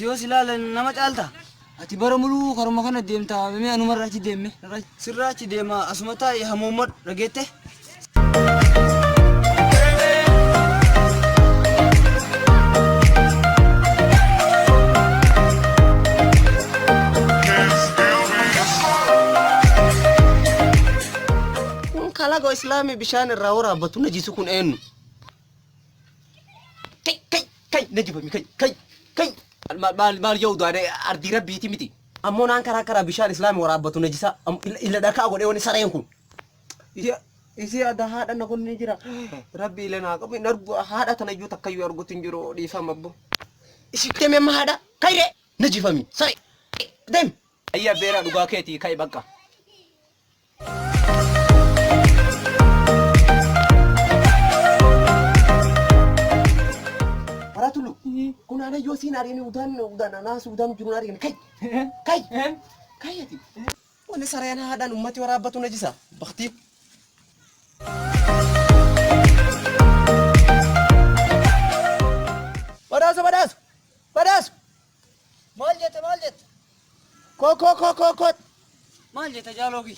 yoo silaalan nama caalta. Ati bara muluu karuma kana deemta mee anumarraa achi deemme. Sirraa achi deema asuma taa'e hamuumad dhageette. Kalago Islami bishaan irraa waraabatu najisu kun eenyu? Kai najibami kai maal yoo daane ardi rabbiiti miti. Ammoo naan karaa bishaan Islami waraabatu najisa illa dhakaa godhee wani sareen kun. Isi ada haadha na kun ni jira. Rabbi ila naa qabu narbu haadha tana iyyuu takkayyuu arguutu hin jiru dhiifama abbo. Isi deeme haadha kayre najifami sare deem. Ayya beera dhugaa keetii kai bakka. Kuna ada yo sinar ini udan anas udan jurunar ini kai ati wani sarayana hadan ummati warabatu najisa bakti badas Maal jette ko maal jette jaalogi.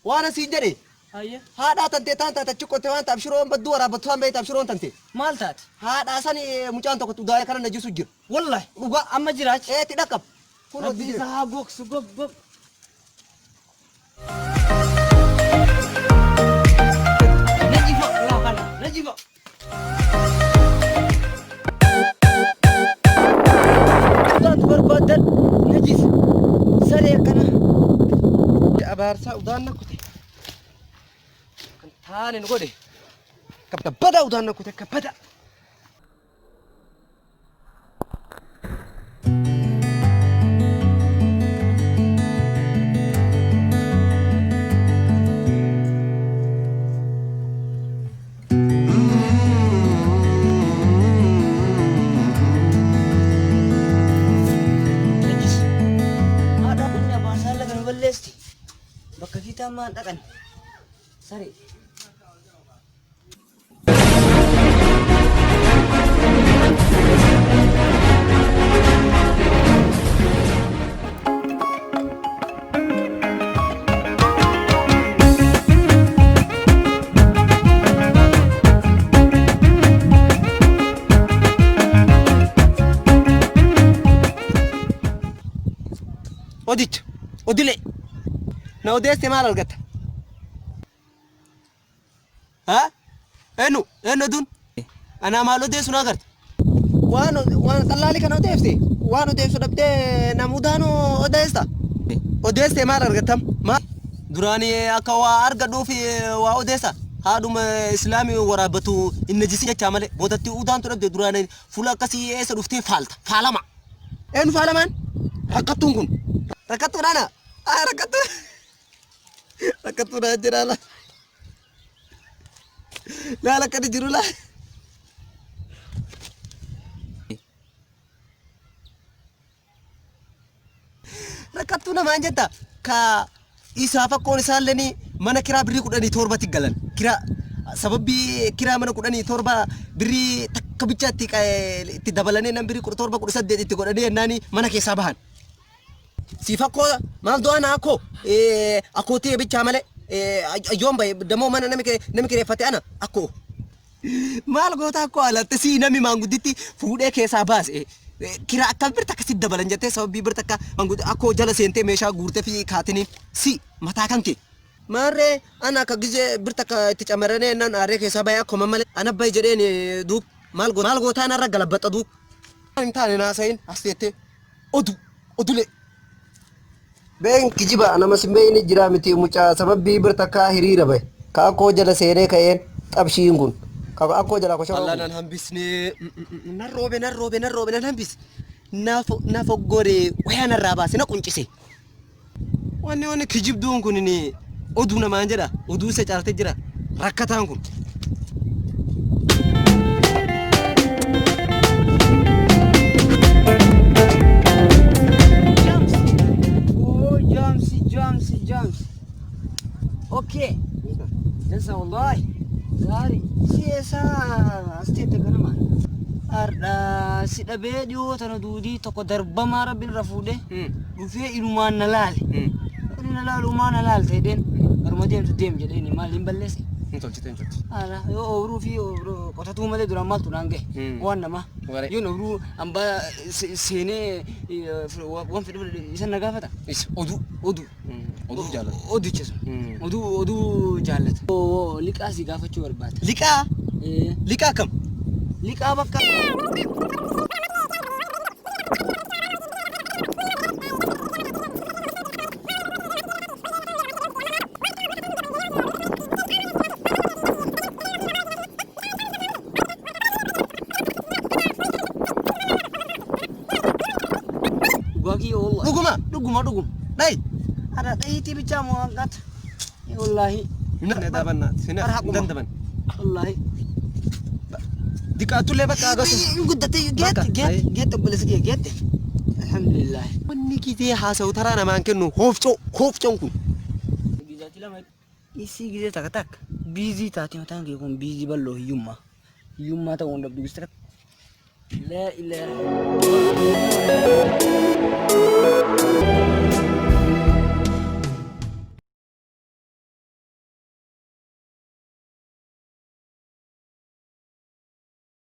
wana si jere Ayya haadha tante tanta chikote wanta abshiroon baddu waraabatu han beeyta abshiroon tante maal taate? haadha sani mucaan tokko tudaaya kana najisu jira Wallahi dhugaa amma jiraachi. ti dhaqab kun Rabbi isa haa gogsu gob. Najifa. Udaan barbaadan najis saree kana. abaarsa udaan nakute kan taanen godhe kabda bada udaan nakute kabada Bakka kita maan dhaqan. Sare. Odile na odeeste maal argatta enu dun ana maal odeessu na agarta waan qallaali kana odeefte waan odeessu dhabdee namudaanu odeeste maal argattam maal duraani akka waa argadhuuf waa odeessa haadhuma islaamii waraabatu inni jisi jechaa malee boodatti udaantu dhabde duraani fuula akkasii eessa dhuftee faalama enu faalamaan rakkattuun kun rakkattuudhaana rakkattu na jira la kadi jiru la rakkattu na manjetta ka isa fakkoon isaalleen mana kiraa birrii 17 galan kiraa sababbi kiraa mana 17 birrii takka bichaatti itti dabalanii nan birrii 17 18 itti godhanii ennaani mana keessaa bahan si fakko maal doana ako tie bicha male yomba damo mana namike refate ana ako maal goota ko alatte si nami manguditti fuudhe keessa baase kira akka birta kasi dabalan jette sababbi birta akka mangud ako jala sente meesha guurte fi kaatini si mataa kanke marre ana ka gize birta ka itti camarane nan are keessa baya ko mamale ana bay jedeen du maal goota ana ragalabata du intane na sayin astete odule ben kijiba nama simbe ini jira miti mucha sababbi birta ka hirira bay ka ko jala sere kayen tabshin gun ka ko jala ko shawo Allah nan hambisne narobe nan hambis na foggore wayana raba sina kuncise wani kijib dun kun ni odu na manjada odu se charte jira rakkatan kun jams okay jasa wallahi gari siesa astete kanama arda si dhabee dhiyoo tana duudii tokko darbamaa rabbiin rafuudhe dhufee ilumaan na laale. Inni na laalu maan na laalte jedheen baruma deemtu deem jedheeni maal hin balleesse. Tolchite. Ala yoo obruu fi qotatuu malee duraan maaltu naan gahe waan nama yoo obruu hambaa seenee waan fedhe isa na gaafata. Oduu jaallata. Oduucha sun oduu jaallata. Liqaa si gaafachuu barbaada. Liqaa kam? Liqaa bakka. Gagi Allah. Duguma. Dai. Ada itu bicara mau angkat. Wallahi. Nak daban. Dandaban. Wallahi. Dikatu le baka agasu. Get boleh segi get. Alhamdulillah. Wanni kite hasau tarana man kennu hofco kun. Gizati lama. Isi gize tak. Busy tati matang ke kon busy ballo yumma. Yumma ta on dabdu gistrak. La ilaha illallah.